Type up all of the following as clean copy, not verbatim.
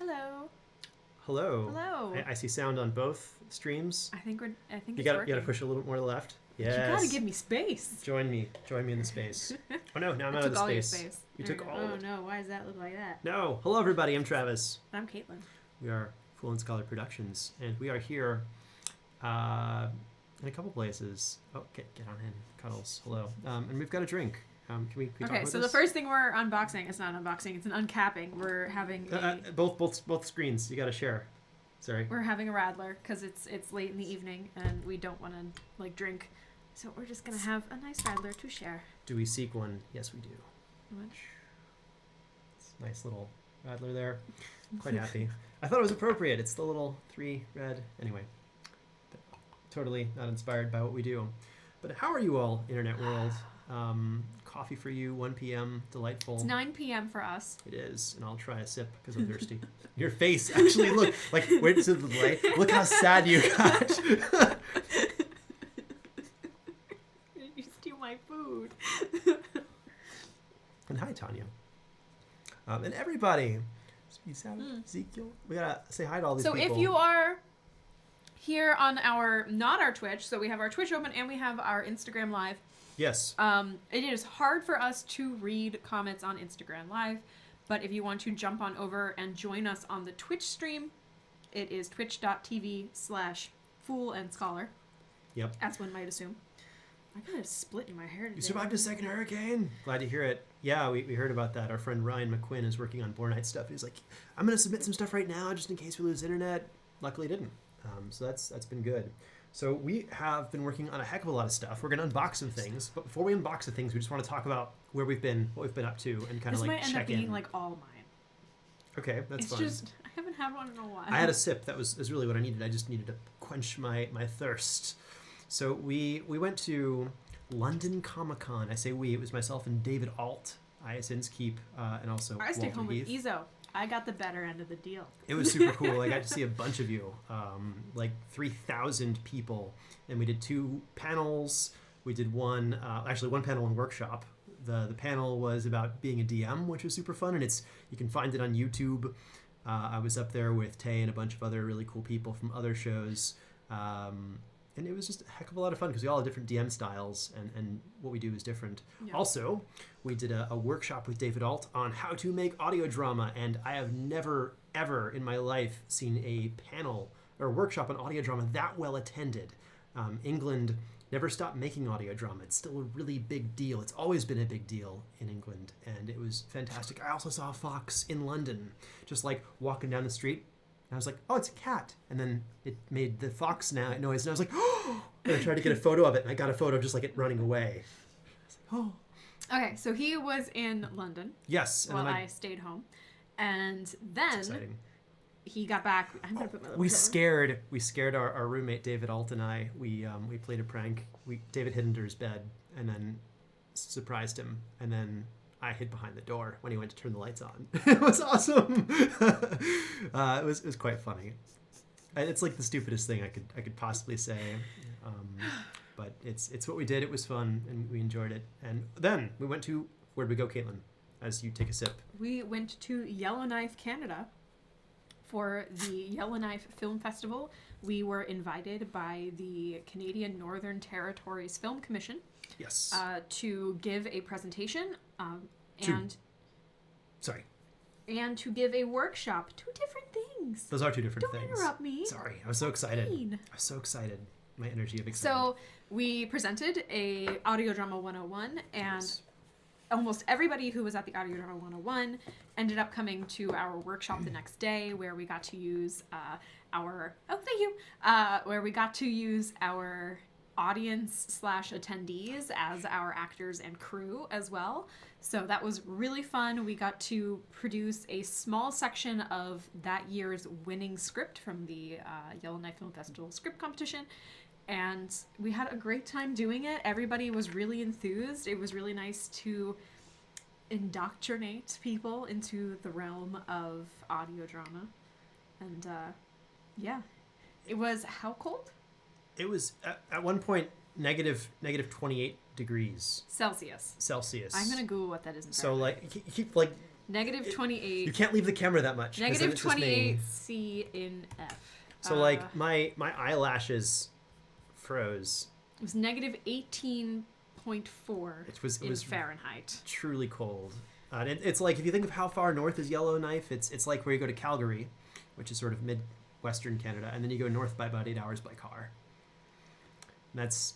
Hello. Hello. Hello. I see sound on both streams. I think You it's got working. to push a little bit more to the left. Yes. You gotta give me space. Join me in the space. Oh no, now I'm I out of took the all your space. space. You There took go. all. Oh of it. no! Why does that look like that? No. Hello everybody. I'm Travis. I'm Caitlin. We are Fool and Scholar Productions, and we are here in a couple places. Oh, get on in, Cuddles. Hello. And we've got a drink. Can we talk Okay, about so this? the first thing we're unboxing, it's not unboxing, it's an uncapping. We're having both screens. You got to share. Sorry. we're having a Radler because it's late in the evening and we don't want to drink, so we're just gonna have a nice Radler to share. Do we seek one? Yes, we do. What? It's a nice little Radler there. Quite happy. I thought it was appropriate. It's the little 3 red. Anyway, totally not inspired by what we do. But how are you all, internet world? Coffee for you, 1 p.m. Delightful. It's 9 p.m. for us. It is, and I'll try a sip because I'm thirsty. Your face actually look like wait to the light. Look how sad you got. You steal my food. And hi, Tanya. And everybody. Ezekiel. We gotta say hi to all these people. So if you are here on not our Twitch, so we have our Twitch open and we have our Instagram Live. Yes. It is hard for us to read comments on Instagram Live, but if you want to jump on over and join us on the Twitch stream, it is twitch.tv/foolandscholar. Yep. As one might assume. I got a split in my hair today. You survived a second hurricane. Glad to hear it. Yeah, we heard about that. Our friend Ryan McQuinn is working on Bornite stuff. He's like, I'm going to submit some stuff right now just in case we lose internet. Luckily didn't. So that's been good. So we have been working on a heck of a lot of stuff. We're going to unbox some things. But before we unbox the things, we just want to talk about where we've been, what we've been up to, and kind of like check in. This might end up being like all mine. Okay, that's fine. It's just, I haven't had one in a while. I had a sip. That was really what I needed. I just needed to quench my thirst. So we went to London Comic-Con. I say we. It was myself and David Alt, ISN's Keep, and also I stayed Walter home Heath. with Ezo. I got the better end of the deal. It was super cool. I got to see a bunch of you, like 3,000 people, and we did 2 panels. We did one panel and workshop. The panel was about being a DM, which was super fun, and you can find it on YouTube. I was up there with Tay and a bunch of other really cool people from other shows, and it was just a heck of a lot of fun because we all have different DM styles, and what we do is different. Yeah. Also, we did a workshop with David Alt on how to make audio drama, and I have never, ever in my life seen a panel or a workshop on audio drama that well attended. England never stopped making audio drama. It's still a really big deal. It's always been a big deal in England, and it was fantastic. I also saw a fox in London, just like walking down the street. And I was like, oh, it's a cat. And then it made the fox noise, and I was like, oh! And I tried to get a photo of it, and I got a photo of just like it running away. I was like, oh. Okay, so he was in London. Yes. While I stayed home. And then he got back. I'm gonna put my we scared our roommate David Alt and I. We played a prank. David hid under his bed and then surprised him, and then I hid behind the door when he went to turn the lights on. It was awesome. It was quite funny. It's like the stupidest thing I could possibly say, but it's what we did. It was fun and we enjoyed it. And then we went to, where'd we go, Caitlin? As you take a sip. We went to Yellowknife, Canada, for the Yellowknife Film Festival. We were invited by the Canadian Northern Territories Film Commission. Yes. To give a presentation and to give a workshop. 2 different things. Those are 2 different things. Don't interrupt me. Sorry, I was so excited. I was so excited. My energy of excitement. So we presented a Audio Drama 101, and almost everybody who was at the Audio Drama 101 ended up coming to our workshop the next day, where we got to use our audience/attendees as our actors and crew as well. So that was really fun. We got to produce a small section of that year's winning script from the Yellowknife Film Festival script competition, and we had a great time doing it. Everybody was really enthused. It was really nice to indoctrinate people into the realm of audio drama. And it was how cold? It was at one point negative 28 degrees Celsius. I'm gonna Google what that is. So like keep like Negative 28. You can't leave the camera that much. 'cause then Negative it's just me. 28 C in F. So like my eyelashes froze. It was negative 18.4 It was Fahrenheit. truly cold. It's like, if you think of how far north is Yellowknife, it's like where you go to Calgary, which is sort of mid-western Canada, and then you go north by about 8 hours by car. And that's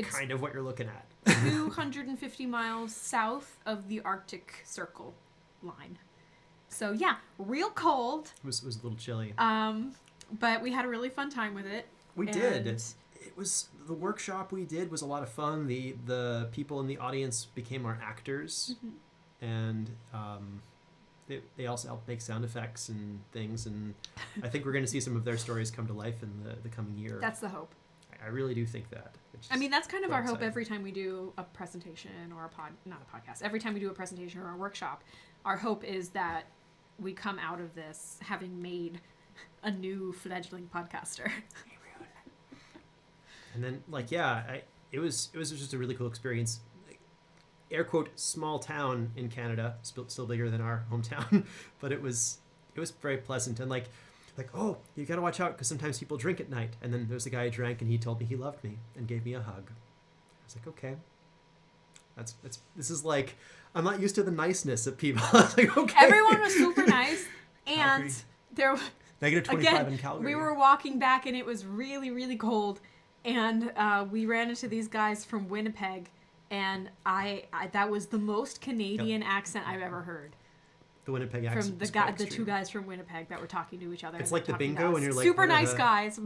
kind of what you're looking at. 250 miles south of the Arctic Circle line. So yeah, real cold. It was a little chilly. But we had a really fun time with it. We did. It was, the workshop we did was a lot of fun. The people in the audience became our actors, and they also helped make sound effects and things. And I think we're going to see some of their stories come to life in the coming year. That's the hope. I really do think that. I mean, that's kind of our hope every time we do a presentation or not a podcast. Every time we do a presentation or a workshop, our hope is that we come out of this having made a new fledgling podcaster. And then, like, it was just a really cool experience. Air quote, small town in Canada, still bigger than our hometown, but it was very pleasant. And like, oh, you gotta watch out because sometimes people drink at night. And then there was a guy who drank and he told me he loved me and gave me a hug. I was like, okay, this is like, I'm not used to the niceness of people. I was like, okay. Everyone was super nice, and there negative 25 in Calgary. We were walking back and it was really, really cold, and we ran into these guys from Winnipeg, and I that was the most Canadian accent I've ever heard. The Winnipeg accent. From the two guys from Winnipeg that were talking to each other. It's like the bingo when you're like, super nice guys.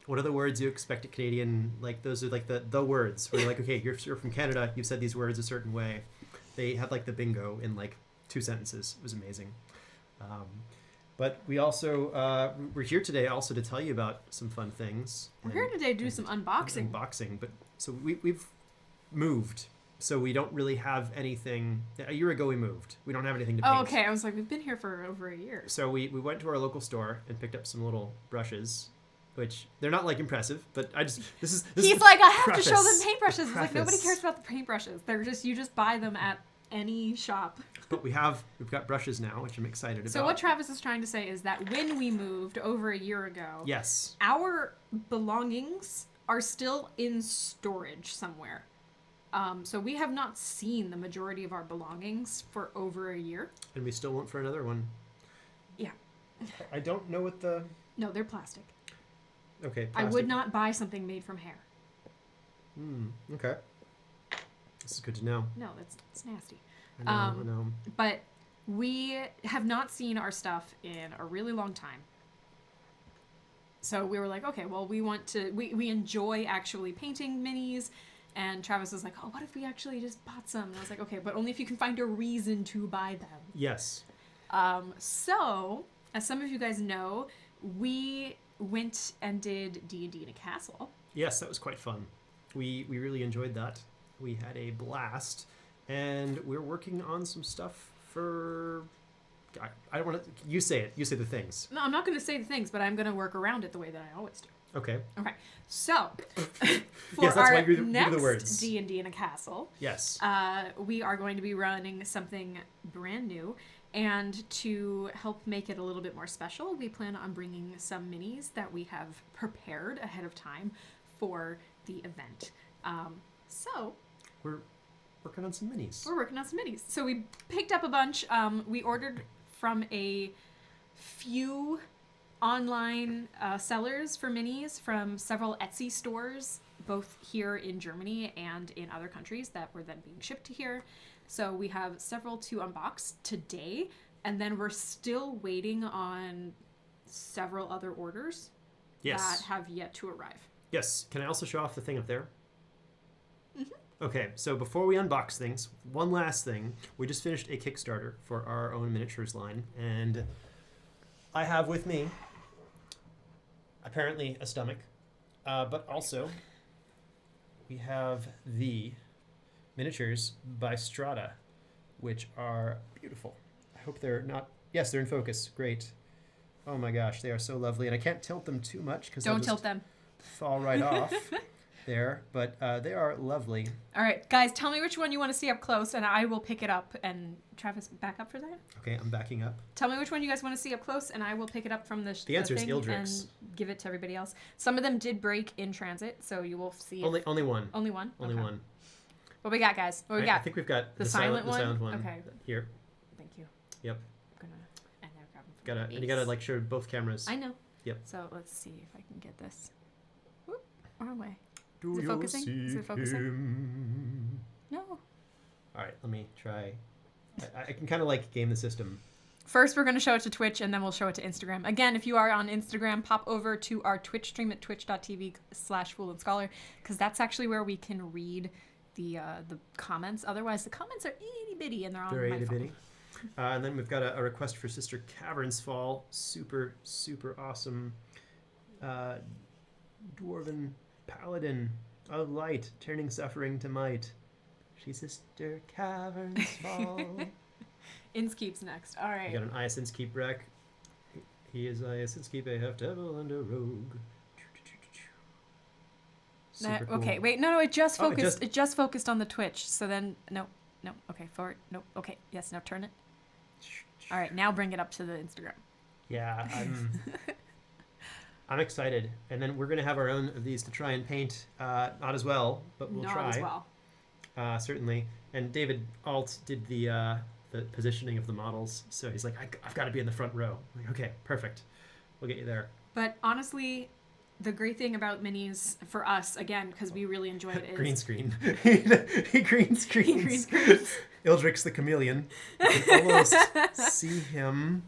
What are the words you expect a Canadian, like those are like the words where you're like, okay, you're from Canada, you've said these words a certain way. They had like the bingo in like 2 sentences. It was amazing. But we also, we're here today also to tell you about some fun things. We're here today to do some unboxing. But so we've moved. So we don't really have anything. A year ago we moved. We don't have anything to paint. Oh, okay. I was like, we've been here for over a year. So we went to our local store and picked up some little brushes, which they're not like impressive, but He's like, I have to show them paintbrushes. It's like, nobody cares about the paintbrushes. They're just, you just buy them at any shop. But we've got brushes now, which I'm excited about. So what Travis is trying to say is that when we moved over a year ago, yes, our belongings are still in storage somewhere. So we have not seen the majority of our belongings for over a year. And we still won't for another one. Yeah. I don't know what the... No, they're plastic. Okay, plastic. I would not buy something made from hair. Okay. This is good to know. No, it's nasty. I know. But we have not seen our stuff in a really long time. So we were like, okay, well, we enjoy actually painting minis. And Travis was like, oh, what if we actually just bought some? And I was like, okay, but only if you can find a reason to buy them. Yes. So, as some of you guys know, we went and did D&D in a castle. Yes, that was quite fun. We really enjoyed that. We had a blast. And we're working on some stuff for... I don't want to... You say it. You say the things. No, I'm not going to say the things, but I'm going to work around it the way that I always do. Okay. So, for yes, that's our why you're next the words. D&D in a castle, yes, we are going to be running something brand new, and to help make it a little bit more special, we plan on bringing some minis that we have prepared ahead of time for the event. So, we're working on some minis. So we picked up a bunch. We ordered from a few online sellers for minis from several Etsy stores, both here in Germany and in other countries that were then being shipped to here. So we have several to unbox today, and then we're still waiting on several other orders that have yet to arrive. Yes. Can I also show off the thing up there? Mm-hmm. Okay, so before we unbox things, one last thing. We just finished a Kickstarter for our own miniatures line, and I have with me apparently a stomach, but also we have the miniatures by Strata, which are beautiful. I hope they're not... Yes, they're in focus. Great. Oh my gosh, they are so lovely, and I can't tilt them too much because don't tilt them. Fall right off. there, but they are lovely. All right, guys, tell me which one you want to see up close, and I will pick it up. And Travis, back up for that. Okay, I'm backing up. Tell me which one you guys want to see up close, and I will pick it up from The answer is thing Ildrix. and give it to everybody else. Some of them did break in transit, so you will see. Only one. Only one. Only Okay. one. What we got, guys? What we got? I think we've got the silent one. The silent one. Okay. Here. Thank you. Yep. I'm gonna. And now grab them. And you gotta like show both cameras. I know. Yep. So let's see if I can get this. Whoop, wrong way. Do Is it you focusing? Is it seek focusing? him? No. All right, let me try. I can kind of like game the system. First, we're going to show it to Twitch, and then we'll show it to Instagram. Again, if you are on Instagram, pop over to our Twitch stream at twitch.tv/FoolandScholar, because that's actually where we can read the comments. Otherwise, the comments are itty-bitty, and they're on Very my phone. itty-bitty. And then we've got a request for Sister Caverns Fall. Super, super awesome. Dwarven Paladin of light, turning suffering to might. She's Sister Caverns Fall. Inskeep's next. All We right. got an Iasins Keep wreck. He is Iasins Keep, a half devil and a rogue. Super cool. Okay, wait, no, it just Oh, focused. It just focused on the Twitch. So then, no, okay, forward, no, okay, yes, now turn it. All right, now bring it up to the Instagram. Yeah, I'm excited. And then we're gonna have our own of these to try and paint. Not as well, but we'll Not try. as well. Certainly. And David Alt did the positioning of the models, so he's like, I've got to be in the front row. I'm like, okay, perfect. We'll get you there. But honestly, the great thing about minis for us, again, because we really enjoy it, is Green screen. He green screens. Green screens. Ildrix the chameleon. You can almost see him.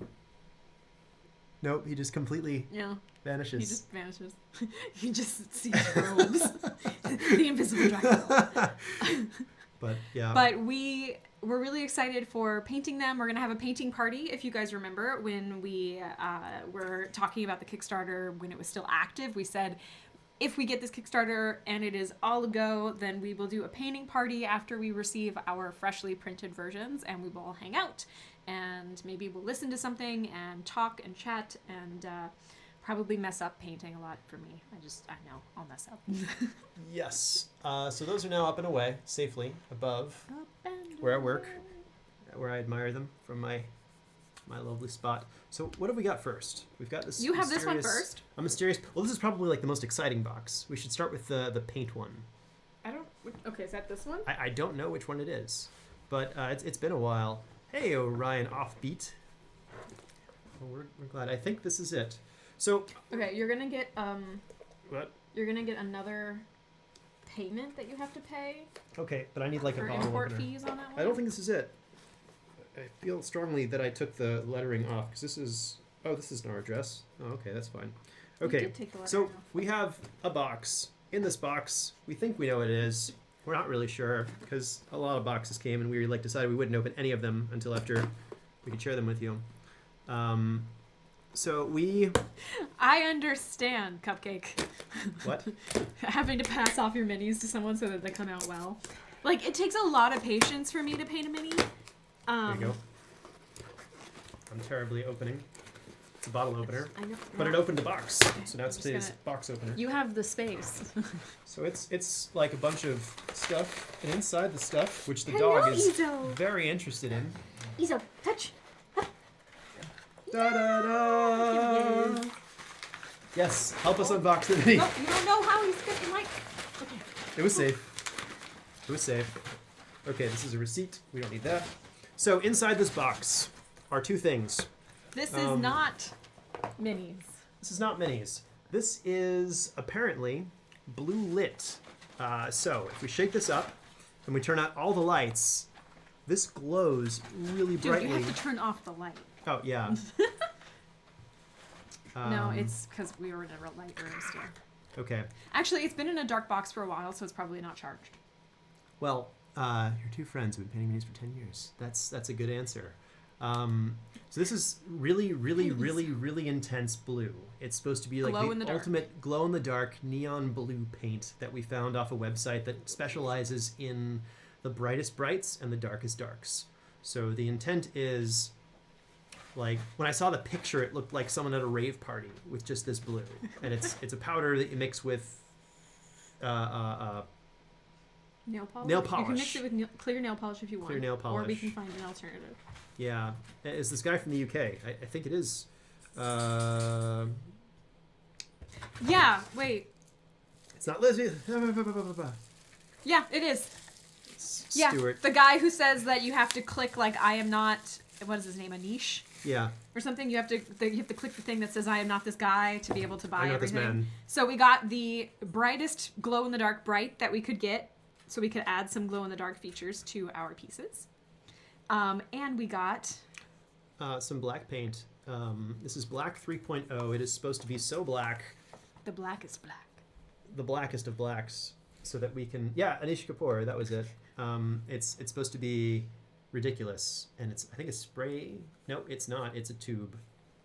Nope, he just completely vanishes. He just vanishes. You just see robes. The invisible dragon. But yeah. But we're really excited for painting them. We're gonna have a painting party. If you guys remember when we were talking about the Kickstarter when it was still active, we said if we get this Kickstarter and it is all a go, then we will do a painting party after we receive our freshly printed versions, and we will all hang out and maybe we'll listen to something and talk and chat and probably mess up painting a lot for me. I know I'll mess up. Yes. So those are now up and away safely above where I work, where I admire them from my lovely spot. So what have we got first? We've got this. You have this one first. A mysterious. Well, this is probably like the most exciting box. We should start with the paint one. I don't. Okay, is that this one? I don't know which one it is, but it's been a while. Hey, Orion Offbeat. Well, we're glad. I think this is it. So. Okay, you're gonna get What? You're gonna get another payment that you have to pay Okay, but I need like a for bottle import opener. fees on that one. I don't think this is it. I feel strongly that I took the lettering off because this is. Oh, this isn't our address. Oh, okay, that's fine. You Okay, did take the so lettering off. we have a box. In this box, we think we know what it is. We're not really sure because a lot of boxes came and we like decided we wouldn't open any of them until after we could share them with you. So we. I understand, Cupcake. What? Having to pass off your minis to someone so that they come out well. Like, it takes a lot of patience for me to paint a mini. There you go. I'm terribly opening. It's a bottle opener. I know. But it opened the box, so now it's I'm just today's gonna- box opener. You have the space. So it's like a bunch of stuff, and inside the stuff, which the Hello, dog is Izo. very interested in. Izo, touch. Da da da! Yes, help us unbox the mini. No, you don't know how he's got the mic. Okay. It was safe. It was safe. Okay, this is a receipt. We don't need that. So inside this box are two things. This is not minis. This is not minis. This is apparently blue lit. So if we shake this up and we turn out all the lights, this glows really Dude, brightly. you have to turn off the light. Oh, yeah. No, it's because we were in a light room still. Okay. Actually, it's been in a dark box for a while, so it's probably not charged. Well, your two friends have been painting minis for 10 years. That's a good answer. So this is really, really, really, really intense blue. It's supposed to be like Glow in the the dark. ultimate glow-in-the-dark neon blue paint that we found off a website that specializes in the brightest brights and the darkest darks. So the intent is, like, when I saw the picture, it looked like someone at a rave party with just this blue. And it's a powder that you mix with Nail polish. Nail You can polish. mix it with clear nail polish if you want. Clear nail Or we polish. can find an alternative. Yeah, it's this guy from the UK. I think it is. Yeah. Wait. It's not Leslie. Yeah, it is. It's Yeah, Stuart. the guy who says that you have to click like I am not. What is his name? Anish Yeah, or something. You have to click the thing that says I am not this guy to be able to buy I'm not this everything. man. So we got the brightest glow in the dark bright that we could get, so we could add some glow in the dark features to our pieces. And we got Some black paint. This is black 3.0. It is supposed to be so black, the blackest black. the blackest of blacks, so that we can. Yeah, Anish Kapoor. That was it. It's supposed to be ridiculous, and I think it's spray. No, it's not. It's a tube.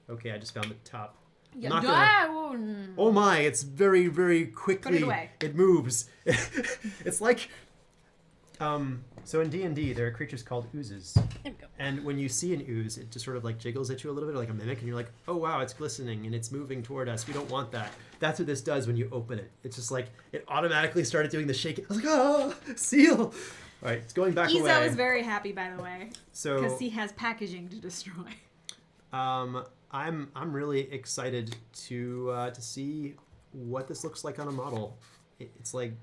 Okay, I just found the top. Yeah. Not gonna- Oh my! It's very, very quickly. Put it away. It moves. It's like. So in D&D, there are creatures called oozes, There we go. and when you see an ooze, it just sort of like jiggles at you a little bit, like a mimic, and you're like, "Oh wow, it's glistening and it's moving toward us. We don't want that." That's what this does when you open it. It's just like it automatically started doing the shaking. I was like, "Oh, seal!" All right, it's going back away. Izo is very happy, by the way, So because he has packaging to destroy. I'm really excited to see what this looks like on a model. It's like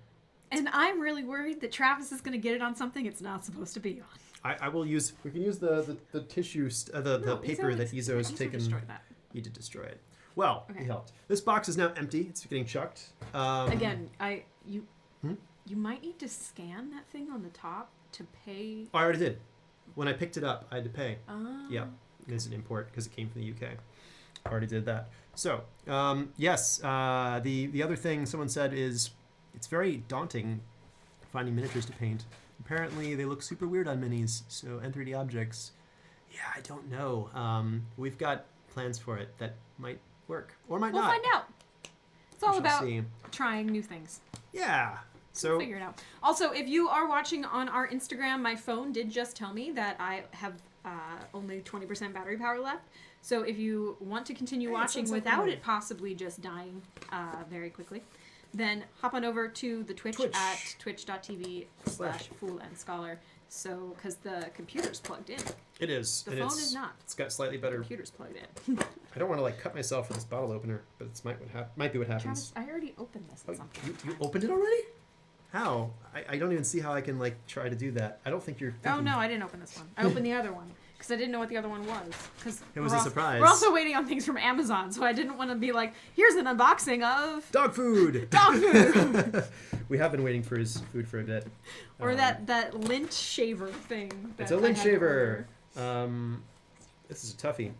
And I'm really worried that Travis is going to get it on something it's not supposed to be on. I will use. We can use the tissue, the paper that Izo has taken. Destroy that. He did destroy it. Well, Okay. he helped. This box is now empty. It's getting chucked. Again, you Hmm? you might need to scan that thing on the top to pay. Oh, I already did. When I picked it up, I had to pay. Oh. Yeah, it's an import because it came from the UK. Already did that. So, yes, the other thing someone said is it's very daunting finding miniatures to paint. Apparently, they look super weird on minis. So, N3D objects, yeah, I don't know. We've got plans for it that might work or might We'll not. find out. It's We all shall about see. trying new things. Yeah. So We'll figure it out. Also, if you are watching on our Instagram, my phone did just tell me that I have only 20% battery power left. So if you want to continue Hey, it watching sounds like without a- it possibly just dying very quickly, then hop on over to the Twitch. Twitch. At twitch.tv/foolandscholar. So, because the computer's plugged in. it is. The and phone it's, is not. It's got slightly The better. computer's plugged in. I don't want to like cut myself with this bottle opener, but it's might be what happens. Travis, I already opened this Oh, at some point. you opened it already? How? I don't even see how I can like try to do that. I don't think you're. Oh thinking- no, I didn't open this one. I opened the other one because I didn't know what the other one was. Because It was a surprise. We're also waiting on things from Amazon, so I didn't want to be like, "Here's an unboxing of Dog food. dog food," We have been waiting for his food for a bit. or that lint shaver thing. It's that a I lint had to shaver. order. This is a toughie.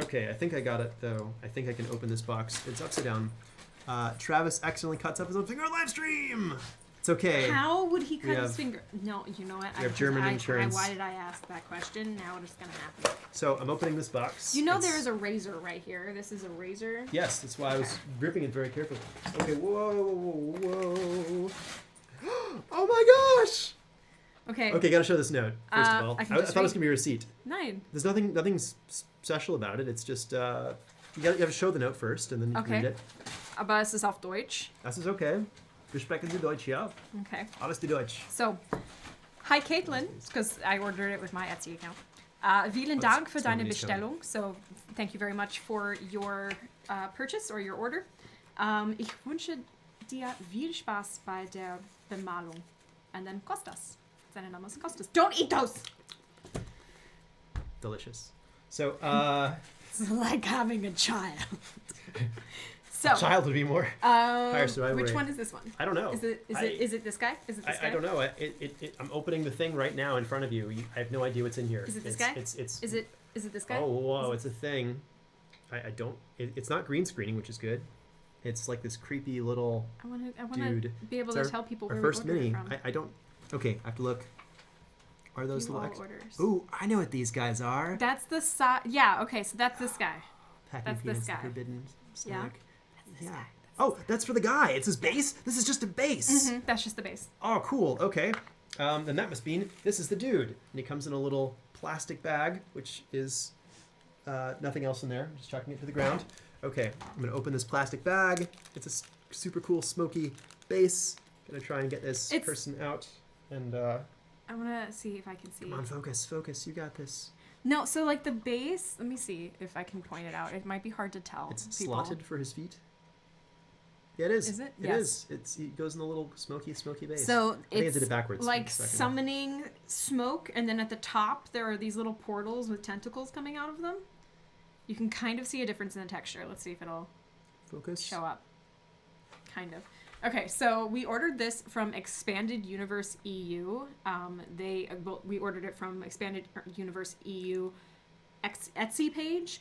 Okay, I think I got it though. I think I can open this box. It's upside down. Travis accidentally cuts up his own finger on live stream. It's okay. How would he cut have- his finger? No, you know what? we have German insurance. Why did I ask that question? Now it's gonna happen. So I'm opening this box. You know It's- there is a razor right here. This is a razor. Yes, that's why I was gripping it very carefully. Okay, whoa. Oh my gosh! Okay. Okay, gotta show this note, first of all. I I can thought just it was read- gonna be a receipt. Nine. There's nothing special about it. It's just, you have to show the note first, and then you can Okay. read it. Aber es ist auf Deutsch. Das ist okay. Wir sprechen Sie Deutsch, ja? Okay. Alles die Deutsch. So, hi Caitlin, because I ordered it with my Etsy account. Vielen Oh, Dank für deine somebody's coming. Bestellung. So, thank you very much for your purchase or your order. Ich wünsche dir viel Spaß bei der Bemalung. And then Kostas. Seine Name ist Kostas. Don't eat those! Delicious. So, It's like having a child. So, child would be more. Higher survival which rate. one is this one? I don't know. Is it this guy? Is it this guy? I don't know. I'm opening the thing right now in front of you. I have no idea what's in here. Is it this it's, guy? It's Is it this guy? Oh, whoa, it's a thing. I don't. It's not green screening, which is good. It's like this creepy little I want to dude. be able It's to tell people our where first we ordered mini. it from. I don't. Okay, I have to look. Are those View the all X? orders. Ooh, I know what these guys are. That's the size. Yeah, okay, so that's this guy. Packing that's this peanuts, the guy. forbidden Yeah. snack. That's this Yeah. guy. Oh, that's for the guy. It's his base. This is just a base. That's just the base. Oh, cool. Okay. Then that must mean this is the dude, and he comes in a little plastic bag, which is nothing else in there. I'm just chucking it to the ground. Okay, I'm gonna open this plastic bag. It's a super cool smoky base. Gonna try and get this person out. And I want to see if I can see. come on, focus. You got this. No, so like the base. Let me see if I can point it out. It might be hard to tell. It's people. slotted for his feet. Yeah, it is. Is it? It Yes. is. It goes in the little smoky base. So I think I did it backwards. like summoning smoke, and then at the top there are these little portals with tentacles coming out of them. You can kind of see a difference in the texture. Let's see if it'll Focus. show up. Kind of. Okay, so we ordered this from Expanded Universe EU. We ordered it from Expanded Universe EU Etsy page.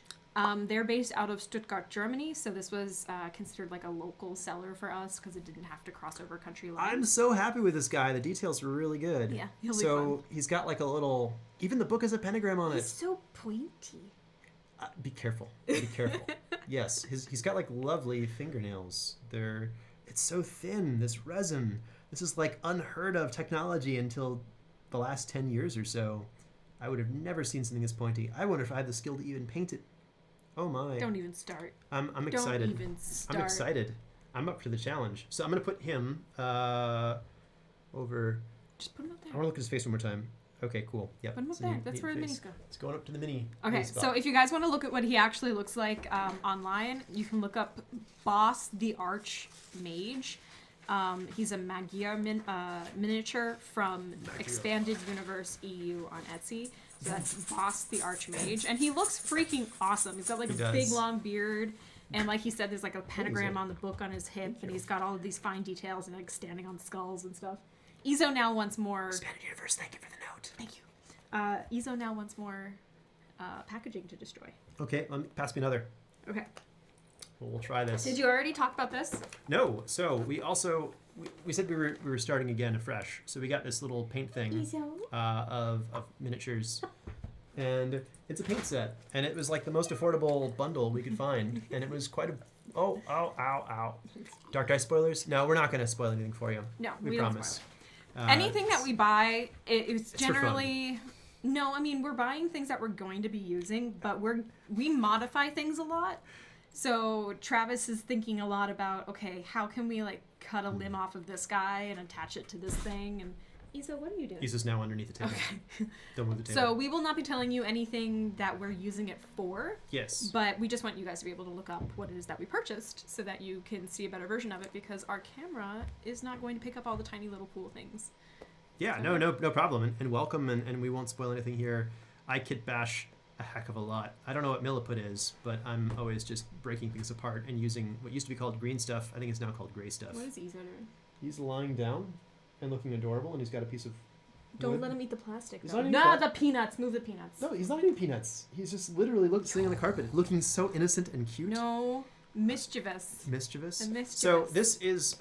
They're based out of Stuttgart, Germany, so this was considered like a local seller for us because it didn't have to cross over country lines. I'm so happy with this guy. The details were really good. Yeah, he'll be so fun. he's got like a little. Even the book has a pentagram on He's it. so pointy. Be careful. Be careful. Yes, he's got like lovely fingernails. It's so thin. This resin. This is like unheard of technology until the last 10 years or so. I would have never seen something this pointy. I wonder if I had the skill to even paint it. Oh my. Don't even start. I'm excited. Don't even start. I'm excited. I'm up for the challenge. So I'm gonna put him over. Just put him up there. I want to look at his face one more time. Okay, cool. Yep. Put him up it's a there. neat- That's neat where the face. minis go. It's going up to the mini. Okay, mini so spot. if you guys want to look at what he actually looks like online, you can look up Boss the Archmage. He's a Magyar miniature from Expanded Universe EU on Etsy. So that's Boss the Archmage. And he looks freaking awesome. He's got like He a big does. long beard. And like he said, there's like a pentagram on the book on his hip. And he's got all of these fine details and like standing on skulls and stuff. Izo now wants more... Expanded Universe, thank you for the note. Thank you. Izo now wants more packaging to destroy. Okay, pass me another. Okay. We'll try this. Did you already talk about this? No. So we also we said we were starting again afresh. So we got this little paint thing of miniatures, and it's a paint set, and it was like the most affordable bundle we could find, and it was quite a ow. Dark Eye spoilers? No, we're not going to spoil anything for you. No, we don't promise. spoil it. Anything that we buy, it's for fun. generally. No, I mean we're buying things that we're going to be using, but we modify things a lot. So Travis is thinking a lot about, okay, how can we like cut a limb off of this guy and attach it to this thing? And Isa, what are you doing? Isa's now underneath the table. Okay. Don't move the table. So we will not be telling you anything that we're using it for. Yes. But we just want you guys to be able to look up what it is that we purchased so that you can see a better version of it because our camera is not going to pick up all the tiny little cool things. Yeah, no problem. And welcome, and we won't spoil anything here. I kit bash a heck of a lot. I don't know what milliput is, but I'm always just breaking things apart and using what used to be called green stuff. I think it's now called gray stuff. What is Izo doing? He's lying down and looking adorable, and he's got a piece of Don't wood. let him eat the plastic. He's Though. not eating No, pla- the peanuts. Move the peanuts. No, he's not eating peanuts. He's just literally sitting on the carpet, looking so innocent and cute. No, mischievous. Mischievous. The mischievous. So this is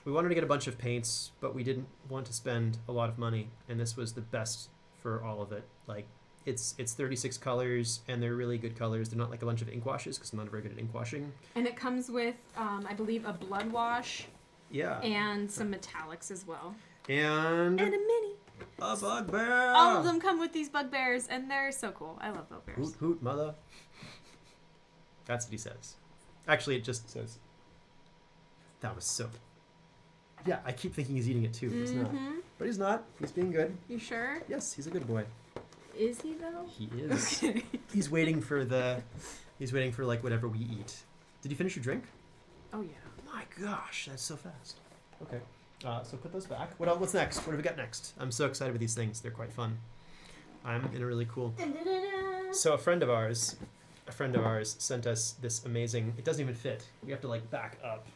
we wanted to get a bunch of paints, but we didn't want to spend a lot of money, and this was the best for all of it. Like it's 36 colors, and they're really good colors. They're not like a bunch of ink washes because I'm not very good at ink washing. And it comes with, I believe, a blood wash. Yeah. And some metallics as well. And a mini. A bugbear. All of them come with these bugbears, and they're so cool. I love bugbears. Hoot hoot mother. That's what he says. Actually, it just says. That was so. Yeah, I keep thinking he's eating it too. He's not. But he's not. He's being good. You sure? Yes, he's a good boy. Is he though? He is. Okay. He's waiting for like whatever we eat. Did you finish your drink? Oh yeah. My gosh, that's so fast. Okay. So put those back. What's next? What have we got next? I'm so excited with these things. They're quite fun. I'm in a really cool. So a friend of ours sent us this amazing. It doesn't even fit. We have to like back up.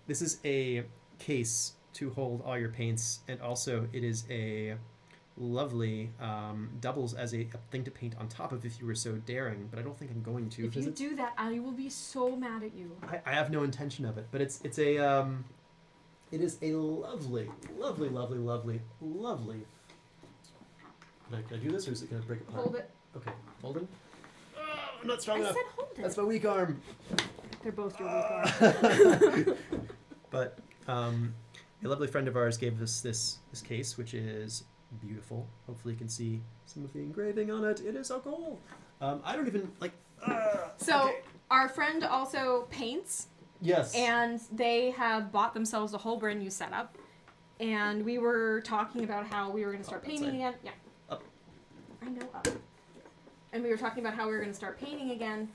This is a case to hold all your paints, and also it is a lovely doubles as a thing to paint on top of if you were so daring. But I don't think I'm going to. If you do that, I will be so mad at you. I have no intention of it, but it is a lovely. Can I do this, or is it going to break apart? Hold it. Okay, holding. Oh, I'm not strong I enough. said hold it. That's my weak arm. They're both your weak arms. But a lovely friend of ours gave us this case, which is beautiful. Hopefully you can see some of the engraving on it. It is so cool. I don't even like. So okay. our friend also paints. Yes. And they have bought themselves a whole brand new setup. And we were talking about how we were going to start painting again. Yeah. Up. I know up. And we were talking about how we were going to start painting again.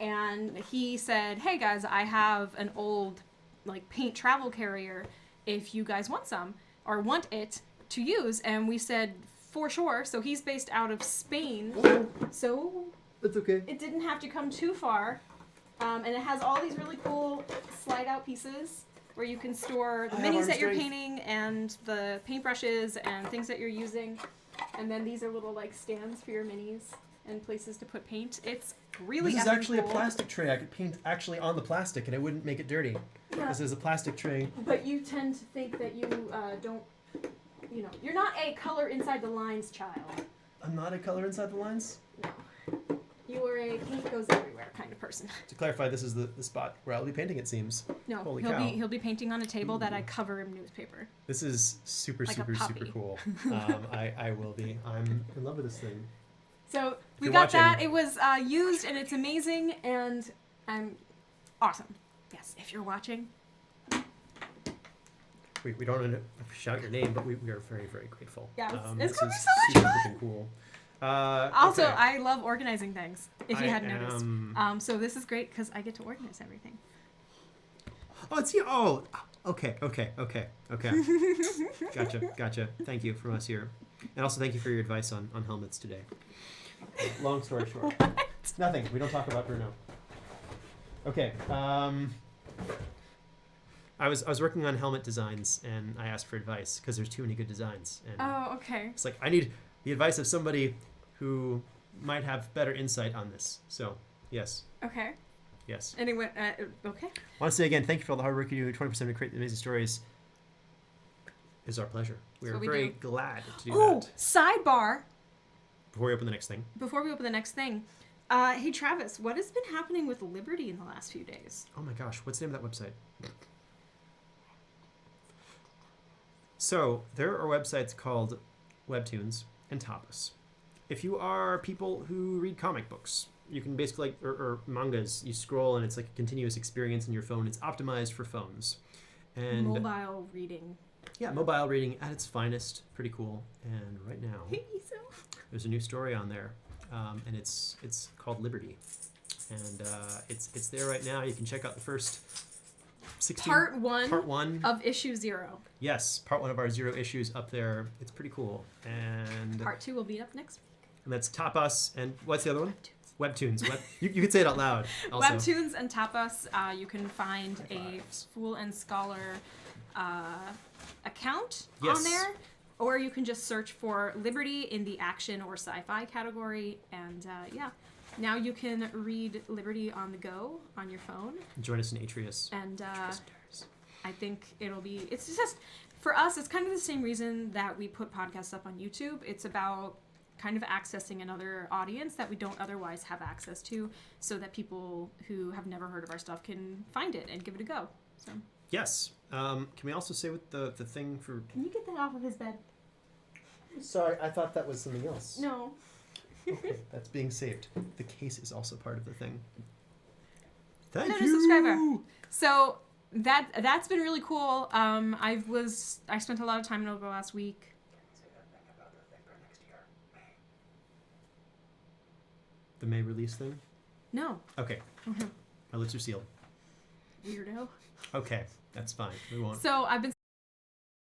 And he said, hey guys, I have an old like paint travel carrier if you guys want some or want it to use. And we said, for sure. So he's based out of Spain. So That's okay. it didn't have to come too far. And it has all these really cool slide out pieces where you can store the minis that you're painting and the paintbrushes and things that you're using. And then these are little like stands for your minis and places to put paint. It's really This is actually cool. a plastic tray. I could paint actually on the plastic and it wouldn't make it dirty. Yeah. This is a plastic tray. But you tend to think that you don't, you know, you're not a color inside the lines child. I'm not a color inside the lines. No. You are a paint goes everywhere kind of person. To clarify, this is the spot where I'll be painting, it seems. No, Holy he'll cow. be painting on a table that I cover in newspaper. This is super, Like a super, super puppy. cool. I will be. I'm in love with this thing. So we you're got watching- that. It was used and it's amazing and I'm awesome. Yes, if you're watching. We don't want to shout your name, but we are very, very grateful. Yeah, this it's gonna be is so much super fun. freaking cool. Also, okay. I love organizing things. If you I hadn't noticed. am- So this is great because I get to organize everything. Oh, it's you. Oh, okay. Gotcha. Thank you from us here. And also thank you for your advice on helmets today. Long story short. Nothing. We don't talk about Bruno. Okay. I was working on helmet designs and I asked for advice because there's too many good designs. And Oh, okay. it's like, I need the advice of somebody who might have better insight on this. So, yes. Okay. Yes. Anyway, okay. I want to say again, thank you for all the hard work you do. 20% to create the amazing stories is our pleasure. We're what we very do. glad to do Oh, that. sidebar. Before we open the next thing. Before we open the next thing, hey Travis, what has been happening with Liberty in the last few days? Oh my gosh, what's the name of that website? So, there are websites called Webtoons and Tapas. If you are people who read comic books, you can basically, like, or mangas, you scroll and it's like a continuous experience in your phone. It's optimized for phones. And Mobile reading. yeah, mobile reading at its finest. Pretty cool. And right now, So. there's a new story on there, and it's called Liberty, and it's there right now. You can check out the first 16 Part one of of issue 0. Yes, part 1 of our 0 issues up there. It's pretty cool, and Part 2 will be up next week. and that's Tapas, and what's the other one? Webtoons. You could say it out loud. Also. Webtoons and Tapas, you can find a Fool and Scholar account Yes. on there, or you can just search for Liberty in the action or sci-fi category, and yeah. Now you can read Liberty on the go on your phone, Join us in Atreus. and I think it's just, for us, it's kind of the same reason that we put podcasts up on YouTube. It's about kind of accessing another audience that we don't otherwise have access to, so that people who have never heard of our stuff can find it and give it a go. So Yes. Can we also say with the thing for... can you get that off of his bed? Sorry, I thought that was something else. No. Okay, that's being saved. The case is also part of the thing. Thank Another you! subscriber. So that's been really cool. I spent a lot of time over the last week. The May release thing? No. Okay. My lips are sealed. Weirdo. Okay, that's fine. We won't. So I've been